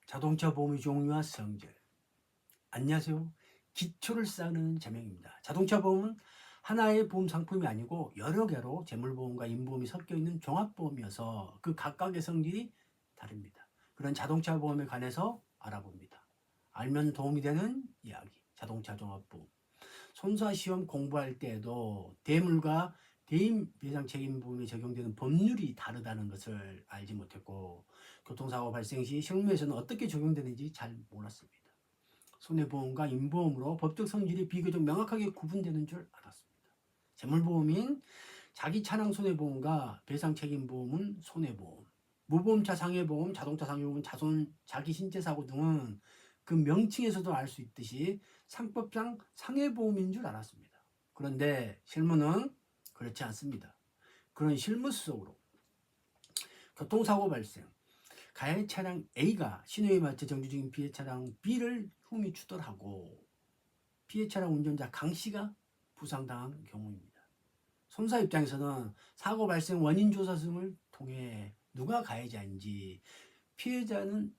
자동차 보험의 종류와 성질. 안녕하세요. 기초를 쌓는 재명입니다. 자동차 보험은 하나의 보험 상품이 아니고 여러 개로 재물보험과 인보험이 섞여 있는 종합보험이어서 그 각각의 성질이 다릅니다. 그런 자동차 보험에 관해서 알아봅니다. 알면 도움이 되는 이야기. 자동차 종합보험. 손사 시험 공부할 때에도 대물과 대인 배상 책임 보험에 적용되는 법률이 다르다는 것을 알지 못했고, 교통사고 발생 시 실무에서는 어떻게 적용되는지 잘 몰랐습니다. 손해보험과 인보험으로 법적 성질이 비교적 명확하게 구분되는 줄 알았습니다. 재물보험인 자기 차량 손해보험과 배상 책임 보험은 손해보험, 무보험차 상해보험, 자동차 상해보험, 자기 신체 사고 등은 그 명칭에서도 알 수 있듯이 상법상 상해보험인 줄 알았습니다. 그런데 실무는 그렇지 않습니다. 그런 실무 속으로 교통사고 발생, 가해 차량 A가 신호에 맞춰 정지 중인 피해 차량 B를 흉히 추돌하고 피해 차량 운전자 강 씨가 부상당한 경우입니다. 손사 입장에서는 사고 발생 원인 조사 등을 통해 누가 가해자인지 피해자는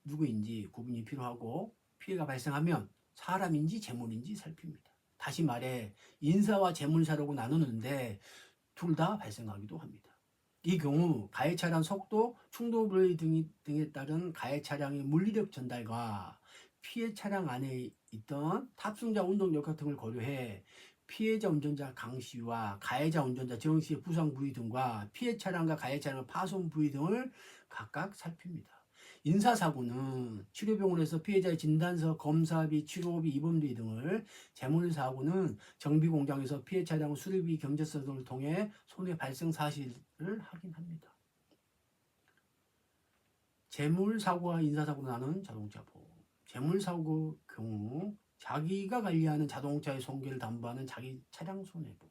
누구인지 구분이 필요하고, 피해가 발생하면 사람인지 재물인지 살핍니다. 다시 말해 인사와 재물사라고 나누는데 둘 다 발생하기도 합니다. 이 경우 가해 차량 속도, 충돌 불의 등에 따른 가해 차량의 물리력 전달과 피해 차량 안에 있던 탑승자 운동력 등을 고려해 피해자 운전자 강 씨와 가해자 운전자 정 씨의 부상 부위 등과 피해 차량과 가해 차량의 파손 부위 등을 각각 살핍니다. 인사사고는 치료병원에서 피해자의 진단서, 검사비, 치료비, 입원비 등을, 재물사고는 정비공장에서 피해 차량 수리비, 경제서 등을 통해 손해 발생 사실을 확인합니다. 재물사고와 인사사고로 나눈 자동차 보험. 재물사고 경우 자기가 관리하는 자동차의 손괴를 담보하는 자기 차량 손해보험,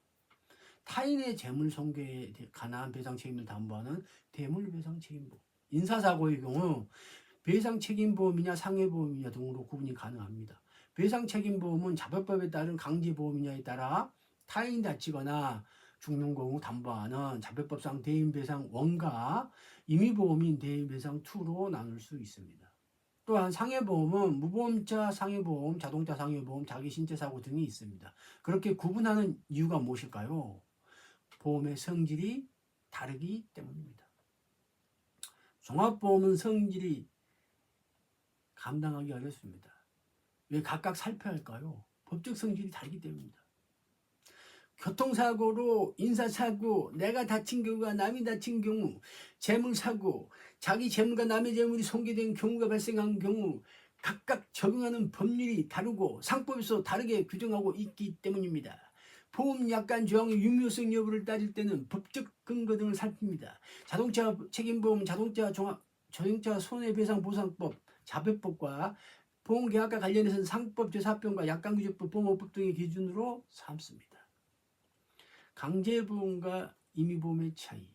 타인의 재물 손괴에 관한 배상 책임을 담보하는 대물배상 책임보험. 인사사고의 경우 배상 책임보험이냐 상해보험이냐 등으로 구분이 가능합니다. 배상 책임보험은 자별법에 따른 강제보험이냐에 따라 타인이 다치거나 죽는 경우 담보하는 자별법상 대인배상 1과 임의보험인 대인배상 2로 나눌 수 있습니다. 또한 상해보험은 무보험차 상해보험, 자동차 상해보험, 자기 신체사고 등이 있습니다. 그렇게 구분하는 이유가 무엇일까요? 보험의 성질이 다르기 때문입니다. 종합보험은 성질이 감당하기 어렵습니다. 왜 각각 살펴야 할까요? 법적 성질이 다르기 때문입니다. 교통사고로 인사사고, 내가 다친 경우가 남이 다친 경우, 재물사고, 자기 재물과 남의 재물이 손괴된 경우가 발생한 경우 각각 적용하는 법률이 다르고 상법에서 다르게 규정하고 있기 때문입니다. 보험 약관 조항의 유효성 여부를 따질 때는 법적 근거 등을 살핍니다. 자동차 책임보험, 자동차 손해배상보상법, 자별법과 보험계약과 관련해서는 상법, 제사법과 약관규제법, 보험법 등의 기준으로 삼습니다. 강제보험과 임의보험의 차이.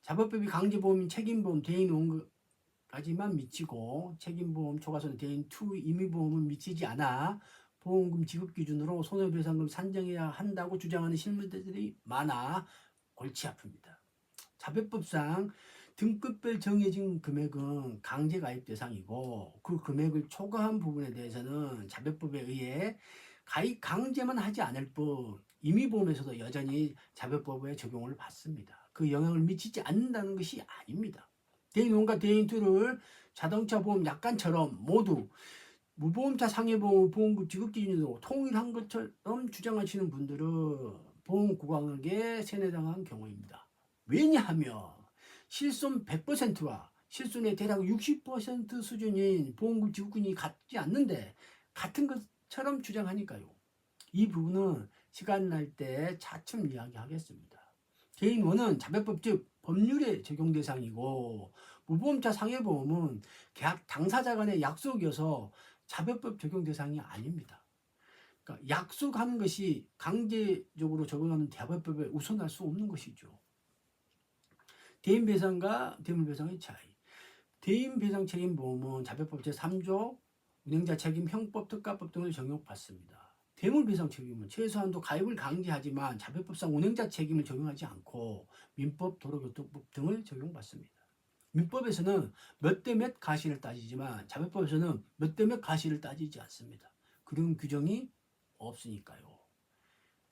자별법이 강제보험인 책임보험, 대인 1까지만 미치고 책임보험, 초과손해, 대인 2, 임의보험은 미치지 않아 보험금 지급 기준으로 손해배상금 산정해야 한다고 주장하는 실무자들이 많아 골치 아픕니다. 자별법상 등급별 정해진 금액은 강제가입 대상이고, 그 금액을 초과한 부분에 대해서는 자별법에 의해 가입 강제만 하지 않을 뿐 임의보험에서도 여전히 자별법에 적용을 받습니다. 그 영향을 미치지 않는다는 것이 아닙니다. 대인 1과 대인 2를 자동차 보험 약관처럼 모두 무보험차 상해보험 보험금 지급 기준으로 통일한 것처럼 주장하시는 분들은 보험고강하게 세뇌당한 경우입니다. 왜냐하면 실손 100%와 실손의 대략 60% 수준인 보험금 지급금이 같지 않는데 같은 것처럼 주장하니까요. 이 부분은 시간 날 때 차츰 이야기하겠습니다. 개인 1은 자별법 즉 법률의 적용 대상이고, 무보험차 상해보험은 계약 당사자 간의 약속이어서 자별법 적용 대상이 아닙니다. 그러니까 약속하는 것이 강제적으로 적용하는 자별법에 우선할 수 없는 것이죠. 대인배상과 대물배상의 차이. 대인배상 책임보험은 자별법 제3조 운행자 책임 형법 특가법 등을 적용받습니다. 대물배상 책임은 최소한도 가입을 강제하지만 자별법상 운행자 책임을 적용하지 않고 민법 도로교통법 등을 적용받습니다. 민법에서는 몇 대 몇 가시를 따지지만 자별법에서는 몇 대 몇 가시를 따지지 않습니다. 그런 규정이 없으니까요.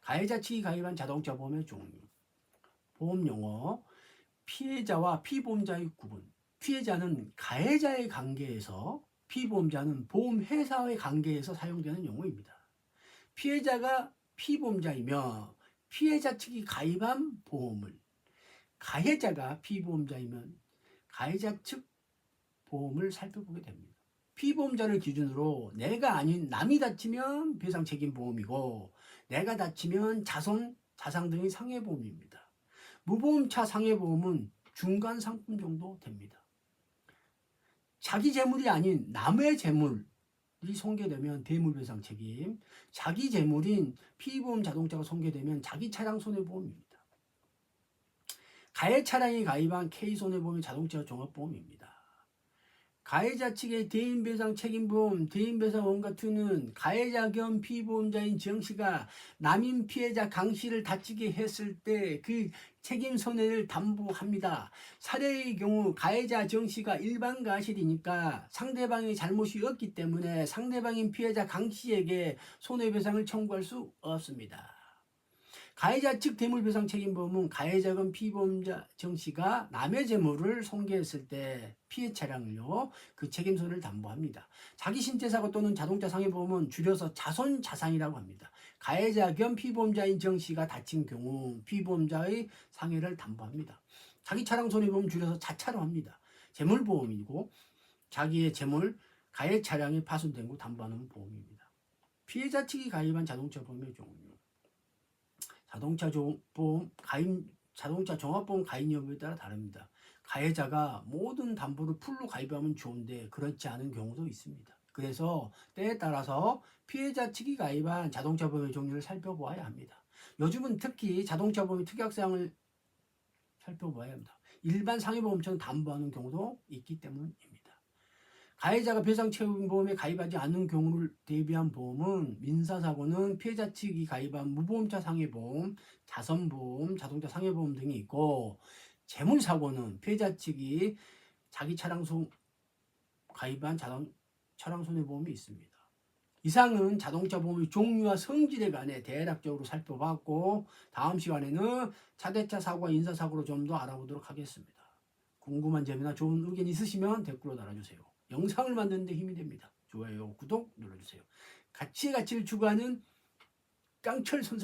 가해자 측이 가입한 자동차 보험의 종류. 보험 용어. 피해자와 피보험자의 구분. 피해자는 가해자의 관계에서, 피보험자는 보험회사의 관계에서 사용되는 용어입니다. 피해자가 피보험자이며 피해자 측이 가입한 보험을, 가해자가 피보험자이면 가해자 측 보험을 살펴보게 됩니다. 피보험자를 기준으로 내가 아닌 남이 다치면 배상 책임 보험이고, 내가 다치면 자손, 자상 등의 상해보험입니다. 무보험차 상해보험은 중간 상품 정도 됩니다. 자기 재물이 아닌 남의 재물이 손괴되면 대물배상 책임, 자기 재물인 피보험 자동차가 손괴되면 자기 차량 손해보험입니다. 가해 차량이 가입한 K손해보험이 자동차 종합보험입니다. 가해자 측의 대인배상 책임보험, 대인배상원 같은 가해자 겸 피보험자인 정씨가 남인 피해자 강씨를 다치게 했을 때 그 책임 손해를 담보합니다. 사례의 경우 가해자 정씨가 일반 가실이니까 상대방의 잘못이 없기 때문에 상대방인 피해자 강씨에게 손해배상을 청구할 수 없습니다. 가해자 측 대물배상 책임보험은 가해자건 피보험자 정씨가 남의 재물을 손괴했을 때 피해 차량을요, 그 책임손을 담보합니다. 자기 신체사고 또는 자동차 상해보험은 줄여서 자손자상이라고 합니다. 가해자 겸 피보험자인 정씨가 다친 경우 피보험자의 상해를 담보합니다. 자기 차량 손해보험 줄여서 자차로 합니다. 재물보험이고 자기의 재물, 가해 차량이 파손된 거 담보하는 보험입니다. 피해자 측이 가입한 자동차 보험의 종류. 자동차 종합보험 가입 여부에 따라 다릅니다. 가해자가 모든 담보를 풀로 가입하면 좋은데 그렇지 않은 경우도 있습니다. 그래서 때에 따라서 피해자 측이 가입한 자동차 보험의 종류를 살펴보아야 합니다. 요즘은 특히 자동차 보험의 특약사항을 살펴봐야 합니다. 일반 상해보험처럼 담보하는 경우도 있기 때문입니다. 가해자가 배상책임보험에 가입하지 않는 경우를 대비한 보험은, 민사사고는 피해자 측이 가입한 무보험차 상해보험, 자선보험, 자동차 상해보험 등이 있고, 재물사고는 피해자 측이 자기 차량 가입한 차량 손해보험이 있습니다. 이상은 자동차 보험의 종류와 성질에 관해 대략적으로 살펴봤고, 다음 시간에는 차대차 사고와 인사사고로 좀 더 알아보도록 하겠습니다. 궁금한 점이나 좋은 의견 있으시면 댓글로 달아주세요. 영상을 만드는 데 힘이 됩니다. 좋아요, 구독 눌러주세요. 가치를 추구하는 깡철 선생